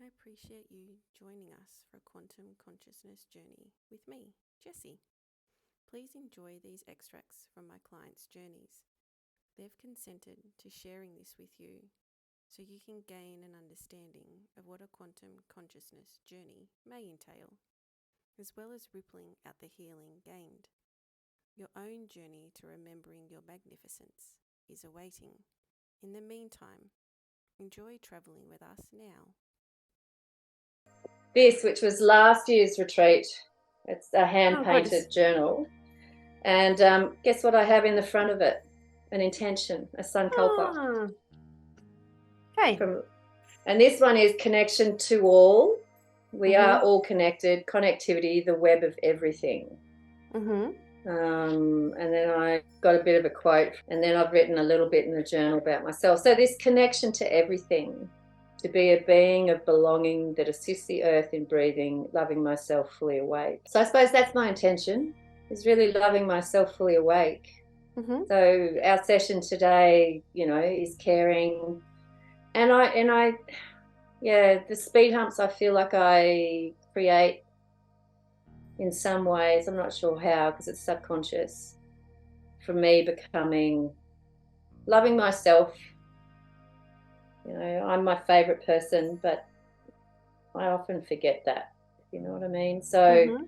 appreciate you joining us for a quantum consciousness journey with me, Jessie. Please enjoy these extracts from my clients' journeys. They've consented to sharing this with you so you can gain an understanding of what a quantum consciousness journey may entail, as well as rippling out the healing gained. Your own journey to remembering your magnificence is awaiting. In the meantime, enjoy travelling with us now. This, which was last year's retreat, it's a hand-painted journal. And guess what I have in the front of it? An intention, a sankalpa. Okay. And this one is connection to all. We are all connected, connectivity, the web of everything. And then I got a bit of a quote, and then I've written a little bit in the journal about myself. So this connection to everything, to be a being of belonging that assists the earth in breathing, loving myself fully awake. So I suppose that's my intention, is really loving myself fully awake. So our session today, is caring. And I, the speed humps I feel like I create in some ways, I'm not sure how, because it's subconscious, for me becoming, loving myself. I'm my favorite person, but I often forget that, if you know what I mean. So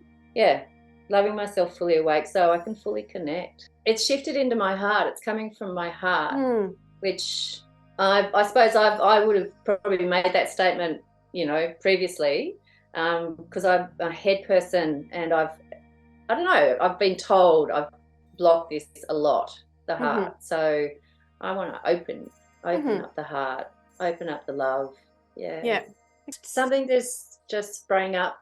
loving myself fully awake so I can fully connect. It's shifted into my heart. It's coming from my heart, which I suppose I would have probably made that statement, previously, because I'm a head person, and I don't know, I've been told I've blocked this a lot, the heart. So I want to open up the heart, open up the love. Something just sprang up.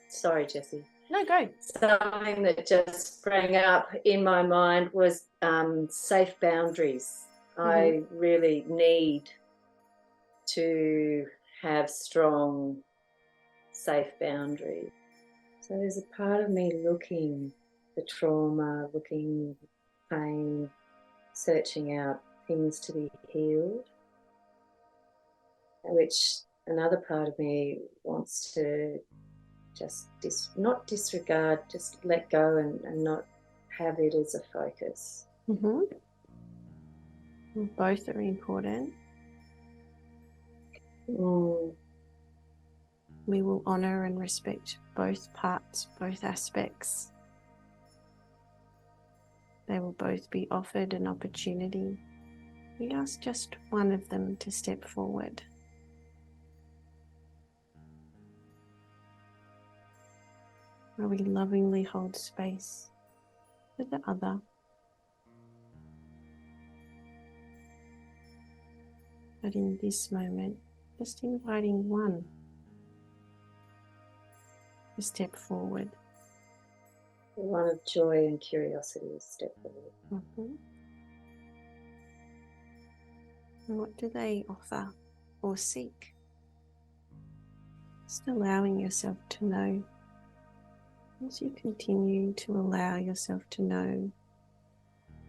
Sorry, Jessie. No, go. Something that just sprang up in my mind was safe boundaries. I really need to have strong, safe boundaries. So there's a part of me looking the trauma, looking pain, searching out things to be healed, which another part of me wants to just not disregard, just let go and not have it as a focus. Both are important. We will honour and respect both parts, both aspects. They will both be offered an opportunity. We ask just one of them to step forward. Where we lovingly hold space for the other. But in this moment, just inviting one to step forward. One of joy and curiosity to step forward. And what do they offer or seek? Just allowing yourself to know. As you continue to allow yourself to know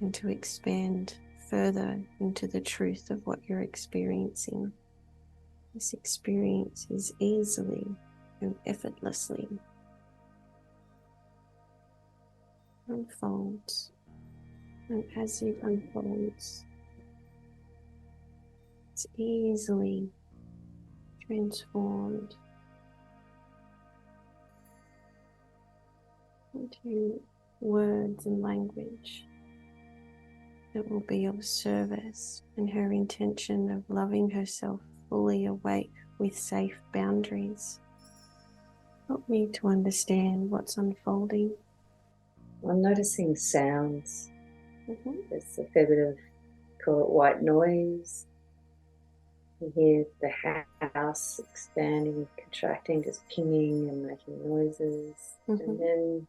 and to expand further into the truth of what you're experiencing, this experience is easily and effortlessly unfolds. And as it unfolds, it's easily transformed into words and language that will be of service in her intention of loving herself fully awake with safe boundaries. Help me to understand what's unfolding. I'm noticing sounds. There's a fair bit of, call it white noise. You hear the house expanding, contracting, just pinging and making noises. And then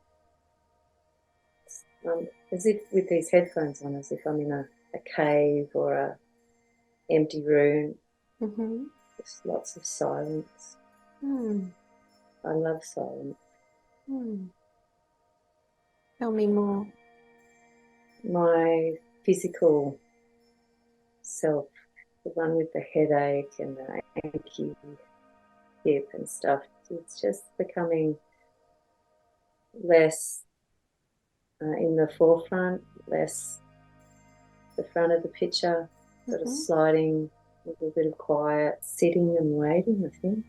as if with these headphones on, as if I'm in a cave or a empty room. Just lots of silence. I love silence. Tell me more. My physical self the one with the headache and the achy hip and stuff. It's just becoming less in the forefront, less the front of the picture, sort of sliding, a little bit of quiet, sitting and waiting, I think.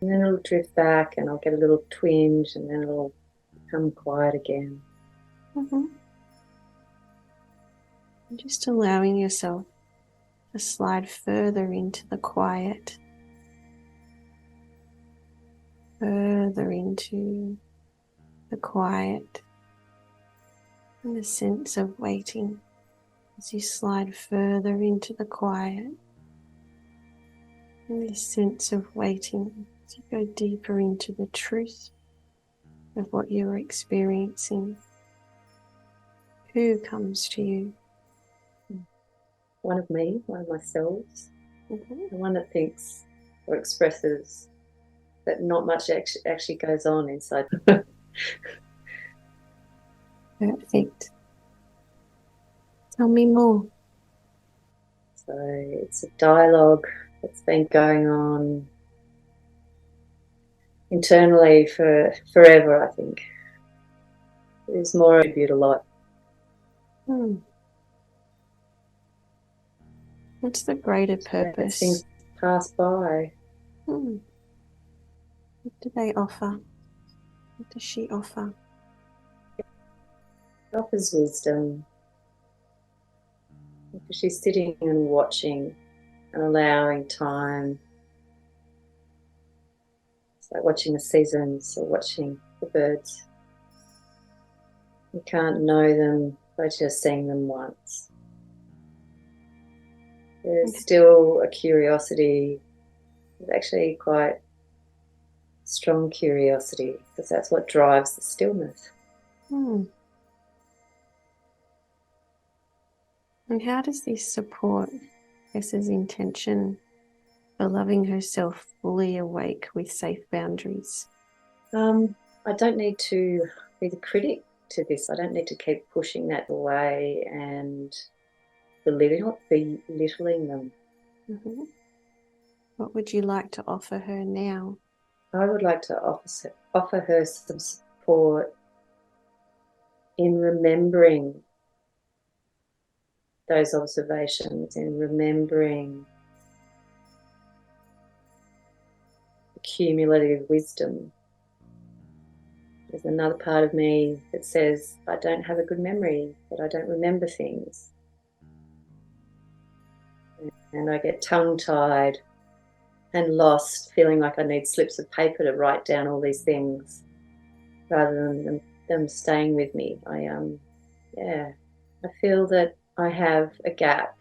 And then it'll drift back and I'll get a little twinge and then it'll become quiet again. Just allowing yourself to slide further into the quiet, further into the quiet and the sense of waiting as you slide further into the quiet and this sense of waiting as you go deeper into the truth of what you're experiencing. Who comes to you? One of me, one of myselves, the one that thinks or expresses that not much actually goes on inside. Perfect. Tell me more. So it's a dialogue that's been going on internally for forever, I think. There's more attribute a lot. What's the greater purpose? Things pass by. What do they offer? What does she offer? It offers wisdom. Because she's sitting and watching and allowing time. It's like watching the seasons or watching the birds. You can't know them by just seeing them once. There's still a curiosity. It's actually quite strong curiosity because that's what drives the stillness. And how does this support Jess's intention for loving herself fully awake with safe boundaries? I don't need to be the critic to this. I don't need to keep pushing that away and belittling them. What would you like to offer her now? I would like to offer her some support in remembering those observations, in remembering the cumulative wisdom. There's another part of me that says, I don't have a good memory, that I don't remember things. And I get tongue-tied and lost, feeling like I need slips of paper to write down all these things rather than them staying with me. I feel that I have a gap,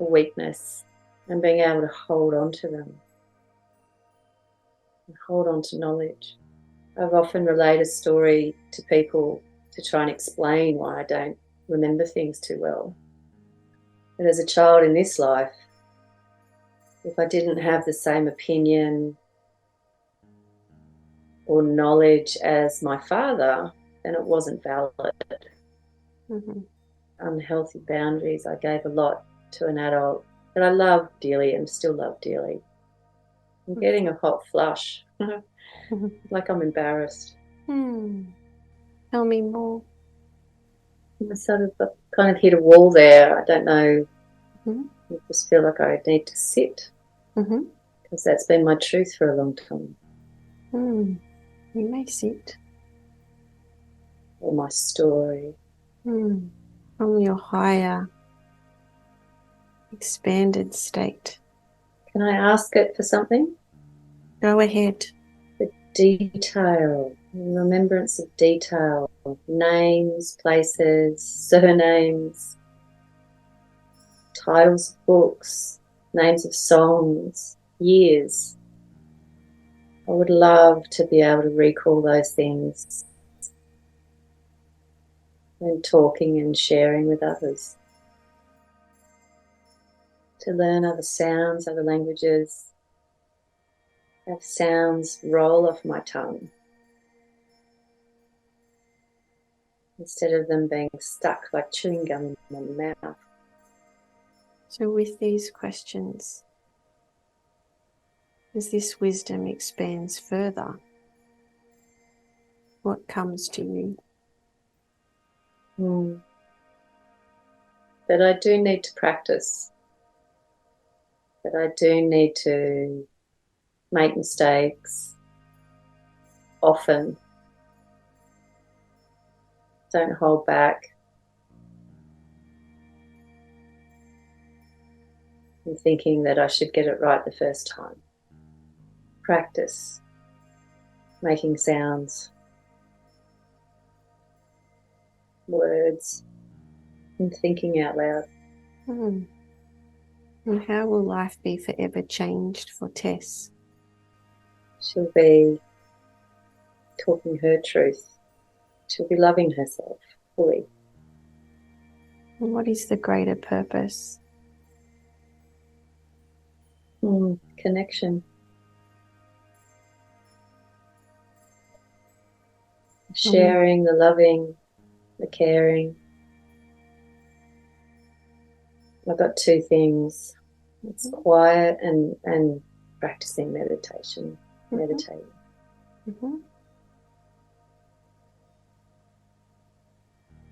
a weakness, and being able to hold on to them and hold on to knowledge. I've often relayed a story to people to try and explain why I don't remember things too well. But as a child in this life, if I didn't have the same opinion or knowledge as my father, then it wasn't valid. Unhealthy boundaries. I gave a lot to an adult that I love dearly and still love dearly. I'm getting a hot flush, like I'm embarrassed. Tell me more. I sort of kind of hit a wall there. I don't know. I just feel like I need to sit because that's been my truth for a long time. You may sit. Or my story. From your higher, expanded state. Can I ask it for something? Go ahead. The detail, remembrance of detail, names, places, surnames, titles of books, names of songs, years. I would love to be able to recall those things when talking and sharing with others. To learn other sounds, other languages, have sounds roll off my tongue instead of them being stuck like chewing gum in my mouth. So with these questions, as this wisdom expands further, what comes to you? That I do need to practice. That I do need to make mistakes often. Don't hold back. I'm thinking that I should get it right the first time. Practice making sounds, words, and thinking out loud. And how will life be forever changed for Tess? She'll be talking her truth. She'll be loving herself fully. And what is the greater purpose? Connection. Sharing, the loving, the caring. I've got two things. It's quiet and practicing meditation, meditating. I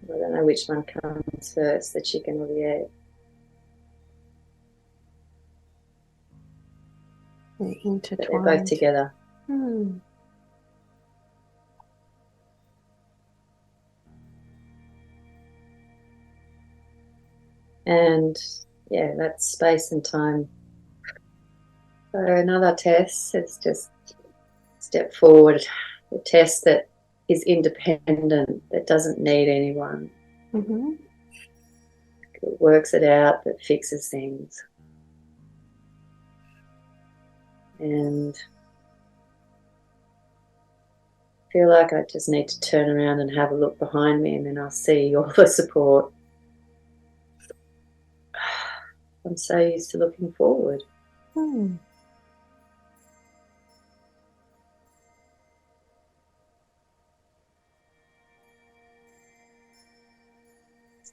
don't know which one comes first, the chicken or the egg. They're intertwined. But they're both together. And yeah, that's space and time. So another test is just step forward. A test that is independent, that doesn't need anyone. That works it out, that fixes things. And I feel like I just need to turn around and have a look behind me, and then I'll see all the support. I'm so used to looking forward. So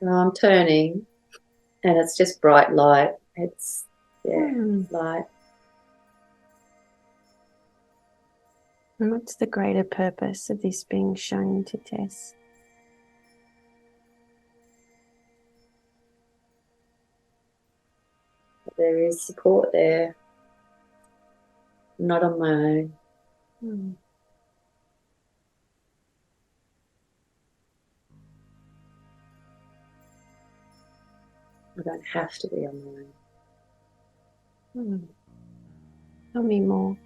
I'm turning, and it's just bright light. It's, light. And what's the greater purpose of this being shown to Tess? There is support there. I'm not on my own. I don't have to be on my own. Tell me more.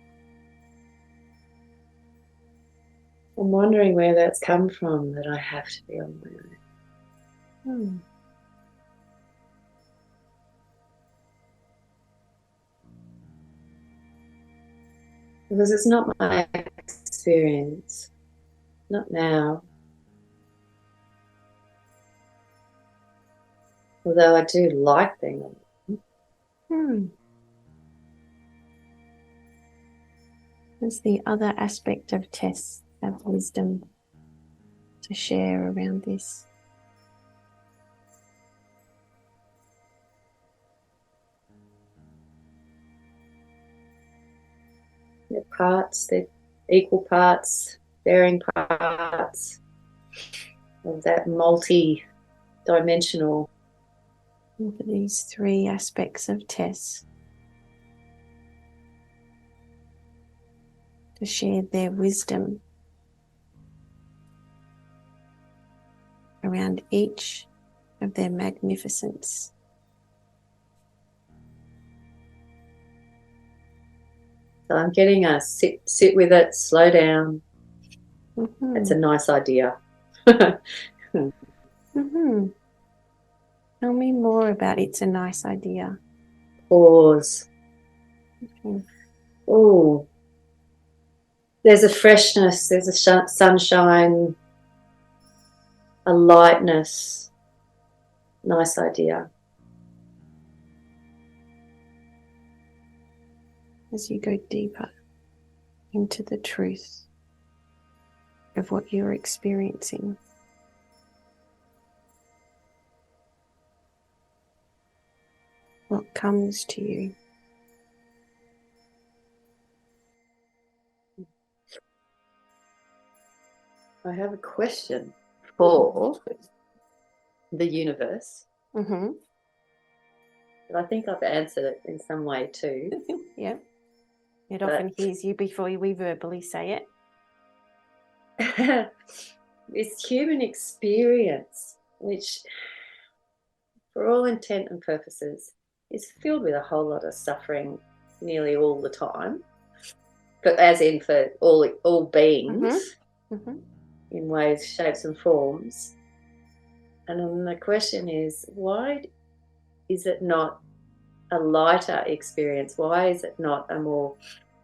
I'm wondering where that's come from, that I have to be on my own. Because it's not my experience. Not now. Although I do like being on my own. There's the other aspect of Tess have wisdom to share around this. They're equal parts, varying parts of that multi-dimensional. And for these three aspects of Tess to share their wisdom around each of their magnificence. So I'm getting a sit with it, slow down. It's a nice idea. Tell me more about it's a nice idea. Pause. Oh, there's a freshness, there's a sunshine, a lightness. Nice idea. As you go deeper into the truth of what you're experiencing. What comes to you? I have a question for the universe. Mm-hmm. But I think I've answered it in some way too. Yeah. It often hears you before we verbally say it. This human experience, which for all intent and purposes is filled with a whole lot of suffering nearly all the time, but as in for all beings, in ways, shapes and forms. And then the question is, why is it not a lighter experience? Why is it not a more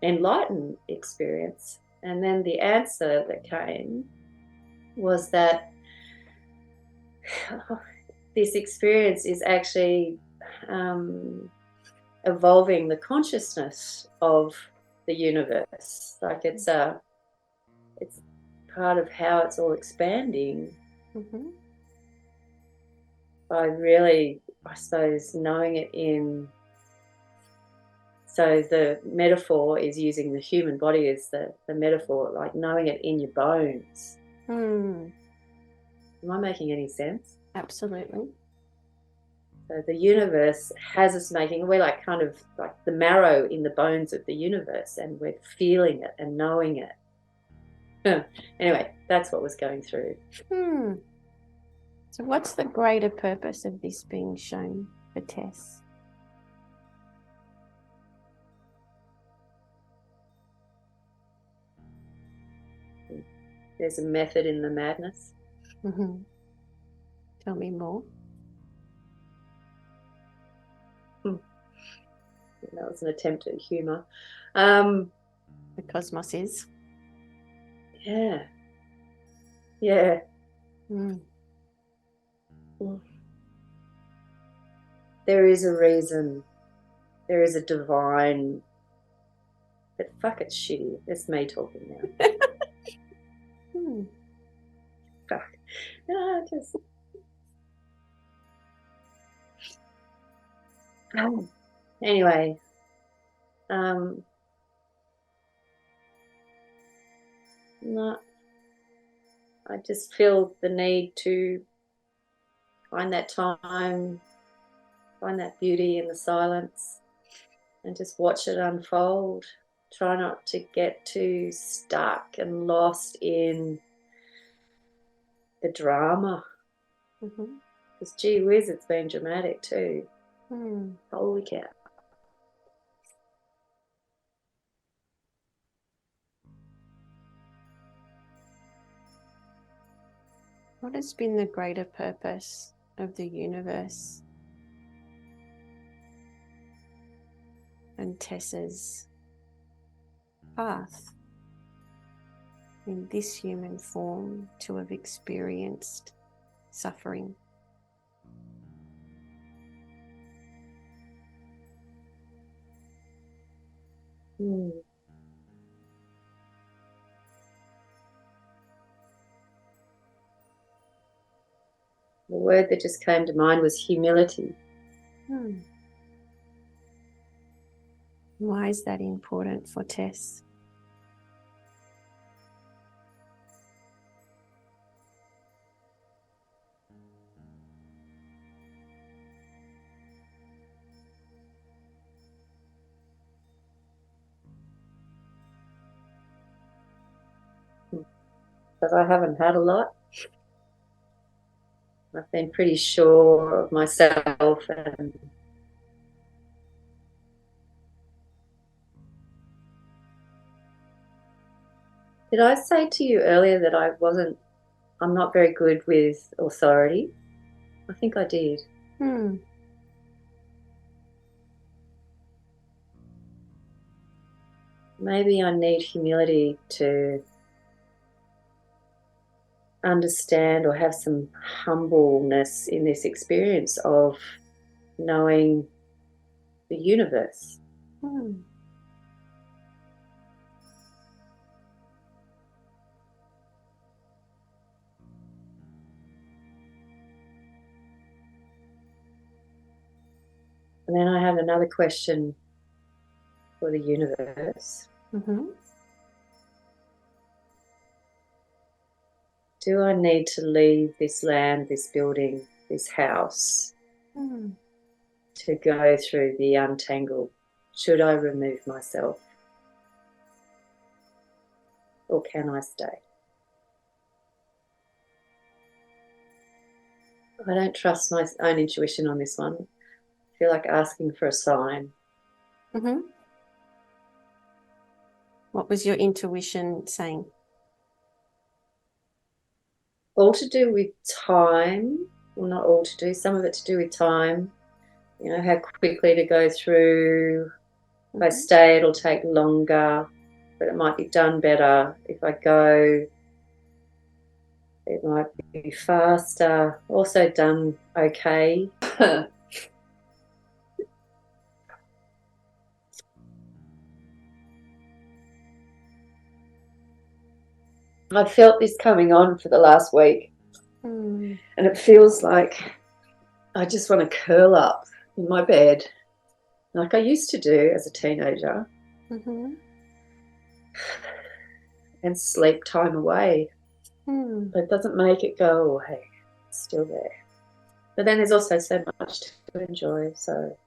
enlightened experience? And then the answer that came was that this experience is actually evolving the consciousness of the universe. Like it's part of how it's all expanding by really, I suppose, knowing it in. So the metaphor is using the human body as the metaphor, like knowing it in your bones. Am I making any sense? Absolutely. So the universe has us making, we're like kind of like the marrow in the bones of the universe, and we're feeling it and knowing it. Anyway, that's what was going through. So what's the greater purpose of this being shown for Tess? There's a method in the madness. Tell me more. That was an attempt at humour. The cosmos is. Yeah. Yeah. There is a reason. There is a divine. But fuck, it's shitty. It's me talking now. Fuck. No, just. Anyway. No. I just feel the need to find that time, find that beauty in the silence, and just watch it unfold. Try not to get too stuck and lost in the drama. Because gee whiz, it's been dramatic too. Holy cow. What has been the greater purpose of the universe and Tessa's path in this human form to have experienced suffering? The word that just came to mind was humility. Why is that important for Tess? Because I haven't had a lot. I've been pretty sure of myself, and did I say to you earlier that I'm not very good with authority? I think I did. Maybe I need humility to understand or have some humbleness in this experience of knowing the universe. And then I have another question for the universe. Do I need to leave this land, this building, this house to go through the untangle? Should I remove myself? Or can I stay? I don't trust my own intuition on this one. I feel like asking for a sign. What was your intuition saying? All to do with time. Well, not all to do, some of it to do with time. You know, how quickly to go through. If I stay, it'll take longer, but it might be done better. If I go, it might be faster. Also done okay. I've felt this coming on for the last week. And it feels like I just want to curl up in my bed like I used to do as a teenager and sleep time away. But it doesn't make it go away. It's still there. But then there's also so much to enjoy. So,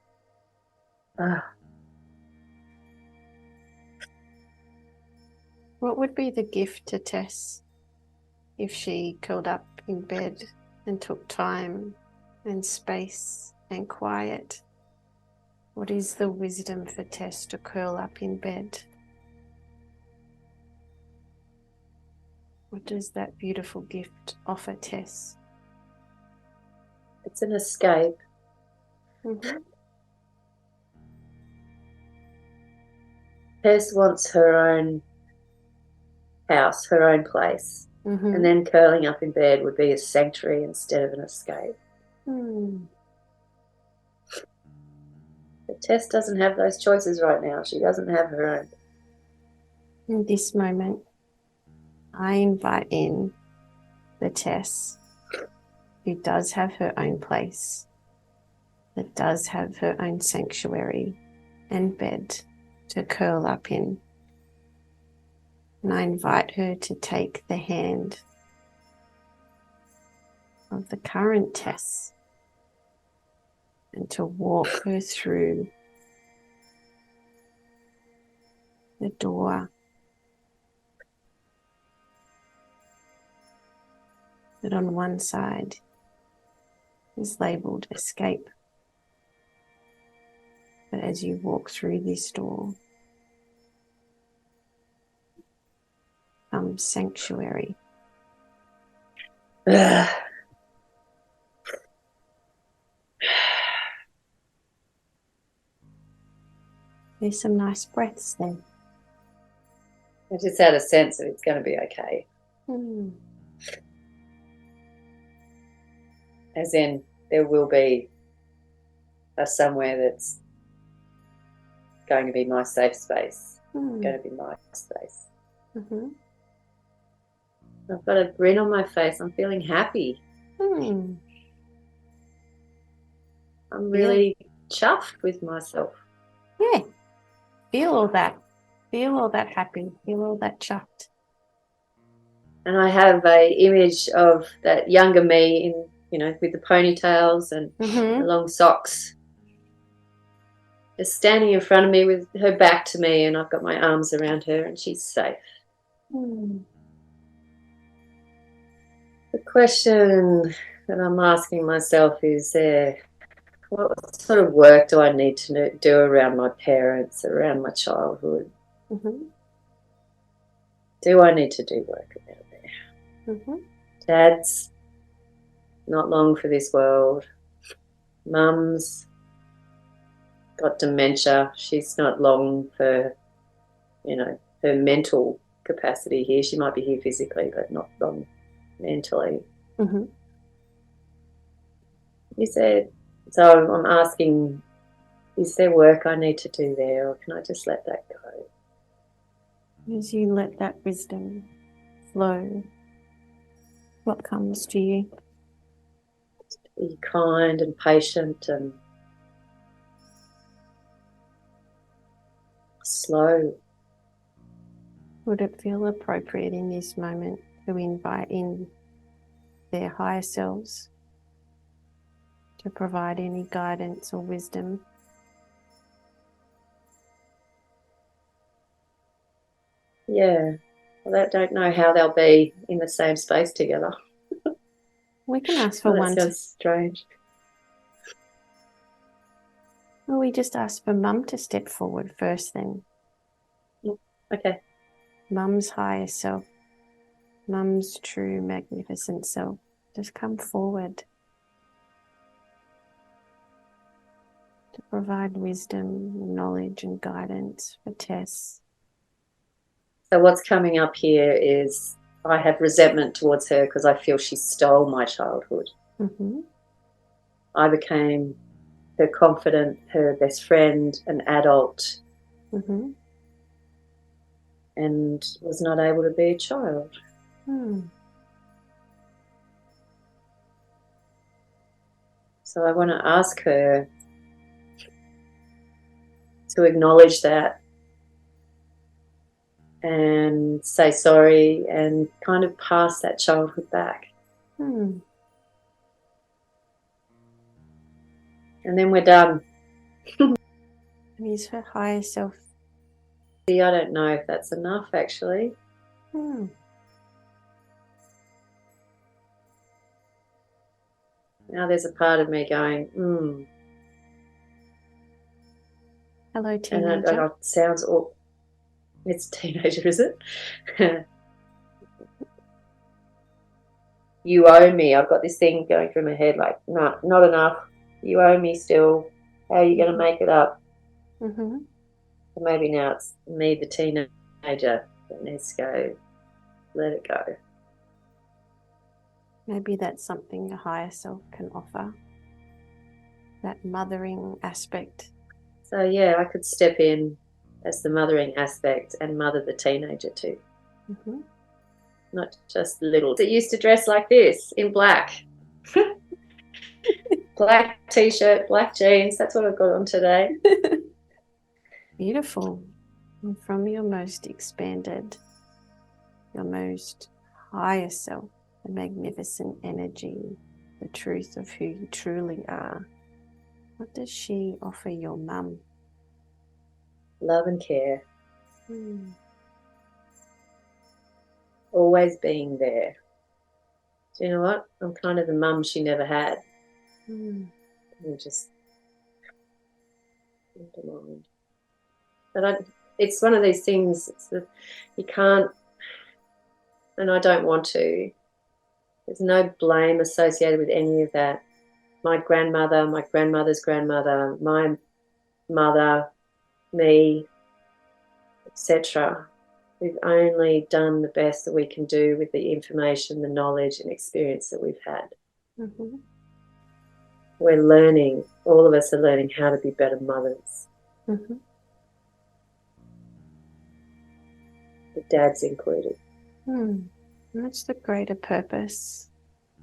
What would be the gift to Tess if she curled up in bed and took time and space and quiet? What is the wisdom for Tess to curl up in bed? What does that beautiful gift offer Tess? it's an escape. Tess wants her own house, her own place. And then curling up in bed would be a sanctuary instead of an escape. But Tess doesn't have those choices right now. She doesn't have her own. In this moment, I invite in the Tess who does have her own place, that does have her own sanctuary and bed to curl up in. And I invite her to take the hand of the current Tess and to walk her through the door that on one side is labelled escape. But as you walk through this door comes sanctuary. There's some nice breaths there. I just had a sense that it's going to be okay. As in, there will be a somewhere that's going to be my safe space. Going to be my space. I've got a grin on my face. I'm feeling happy. I'm really chuffed with myself. Yeah. Feel all that. Feel all that happy. Feel all that chuffed. And I have a image of that younger me in, you know, with the ponytails and the long socks, just standing in front of me with her back to me, and I've got my arms around her and she's safe. The question that I'm asking myself is, what sort of work do I need to do around my parents, around my childhood? Do I need to do work around there? Dad's not long for this world. Mum's got dementia. She's not long for, you know, her mental capacity here. She might be here physically, but not long mentally. So I'm asking, is there work I need to do there, or can I just let that go? As you let that wisdom flow, what comes to you? Be kind and patient and slow. Would it feel appropriate in this moment to invite in their higher selves to provide any guidance or wisdom? Yeah. Well, I don't know how they'll be in the same space together. We can ask for one. That sounds strange. Well, we just ask for Mum to step forward first then. Okay. Mum's higher self. Mum's true, magnificent self. Just come forward to provide wisdom, knowledge and guidance for Tess. So what's coming up here is I have resentment towards her because I feel she stole my childhood. Mm-hmm. I became her confidant, her best friend, an adult, Mm-hmm. and was not able to be a child. So I want to ask her to acknowledge that and say sorry and kind of pass that childhood back. And then we're done. And is her higher self? See, I don't know if that's enough, actually. Now there's a part of me going, Hello, teenager. And it sounds awful. It's teenager, is it? You owe me. I've got this thing going through my head like, no, not enough. You owe me still. How are you going to make it up? Mm-hmm. So maybe now it's me, the teenager, that needs to go, let it go. Maybe that's something a higher self can offer, that mothering aspect. So yeah, I could step in as the mothering aspect and mother the teenager too. Mm-hmm. Not just little. It used to dress like this in black. Black t-shirt, black jeans. That's what I've got on today. Beautiful. And from your most expanded, your most higher self, the magnificent energy, the truth of who you truly are, what does she offer your mum? Love and care. Always being there. Do you know what? I'm kind of the mum she never had. Just underlined. But it's one of these things you can't, and I don't want to. There's no blame associated with any of that. My grandmother, my grandmother's grandmother, my mother, me, etc. We've only done the best that we can do with the information, the knowledge and experience that we've had. Mm-hmm. We're learning, all of us are learning how to be better mothers. Mm-hmm. The dads included. That's the greater purpose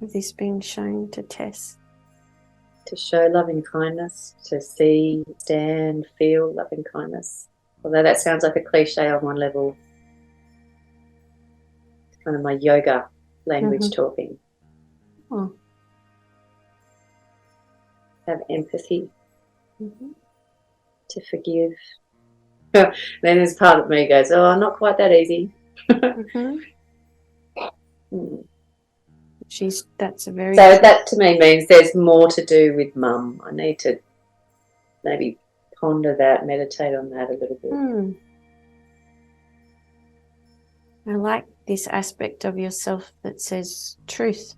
of this being shown to Tess. To show loving kindness, to see, stand, feel loving kindness. Although that sounds like a cliche on one level. It's kind of my yoga language talking. Oh. Have empathy. To forgive. Then there's part of me goes, oh, not quite that easy. That's a very. So that to me means there's more to do with mum. I need to maybe ponder that, meditate on that a little bit. I like this aspect of yourself that says truth.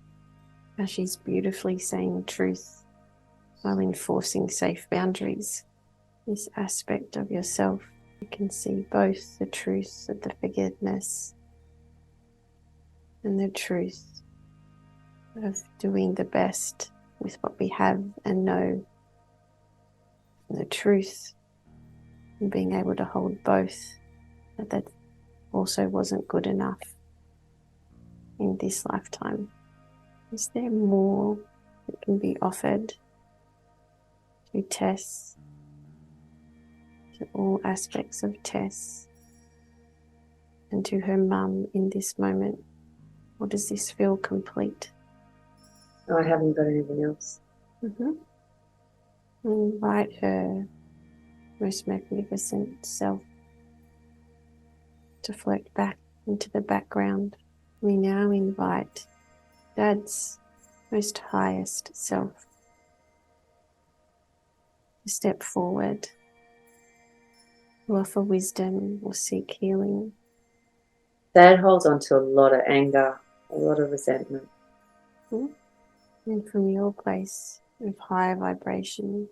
How she's beautifully saying truth while enforcing safe boundaries. This aspect of yourself, you can see both the truth of the forgiveness and the truth of doing the best with what we have and know. And the truth and being able to hold both, that also wasn't good enough in this lifetime. Is there more that can be offered to Tess to all aspects of Tess and to her mum in this moment? Or does this feel complete? I haven't got anything else. Invite her most magnificent self to float back into the background. We now invite Dad's most highest self to step forward, to offer wisdom or seek healing. Dad holds on to a lot of anger, a lot of resentment. And from your place of higher vibration,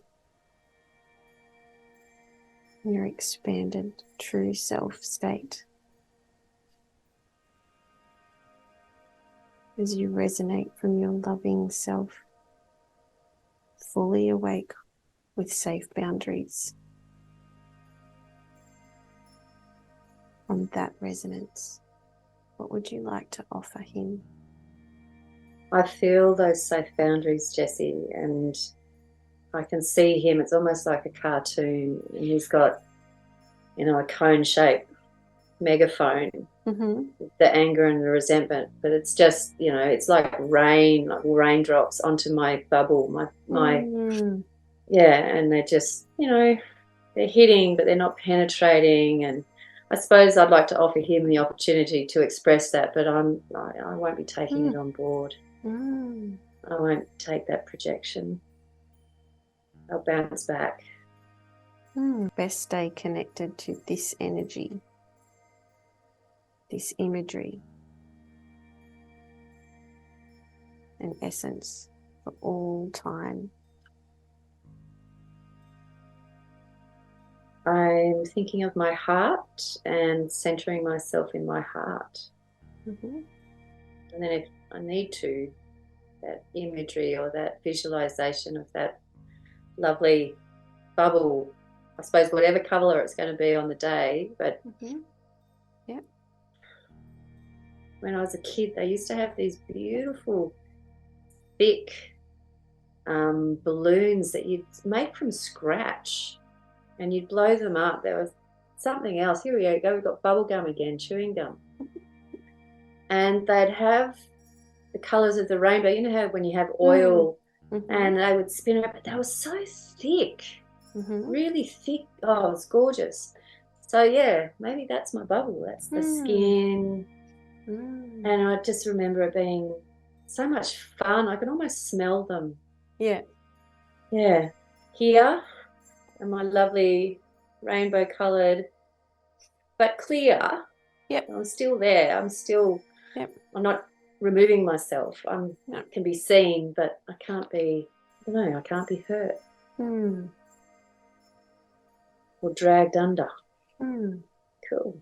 your expanded true self state, as you resonate from your loving self, fully awake with safe boundaries. From that resonance, what would you like to offer him? I feel those safe boundaries, Jessie, and I can see him. It's almost like a cartoon, and he's got, a cone-shaped megaphone, the anger and the resentment, but it's just, it's like rain, like raindrops onto my bubble, yeah, and they're just, they're hitting, but they're not penetrating. And I suppose I'd like to offer him the opportunity to express that, but I won't be taking it on board. I won't take that projection. I'll bounce back. Best stay connected to this energy, this imagery and essence for all time. I'm thinking of my heart and centering myself in my heart. And then if I need to, that imagery or that visualization of that lovely bubble, I suppose whatever colour it's going to be on the day, but when I was a kid, they used to have these beautiful, thick balloons that you'd make from scratch, and you'd blow them up. There was something else. Here we go. We've got bubble gum again, chewing gum. And they'd have the colours of the rainbow. You know how when you have oil and they would spin it, but they were so thick, really thick. Oh, it was gorgeous. So yeah, maybe that's my bubble. That's the skin. And I just remember it being so much fun. I could almost smell them. Yeah. Here are my lovely rainbow coloured, but clear. I'm still there. I'm not removing myself. I can be seen, but I can't be, I can't be hurt or dragged under. Cool.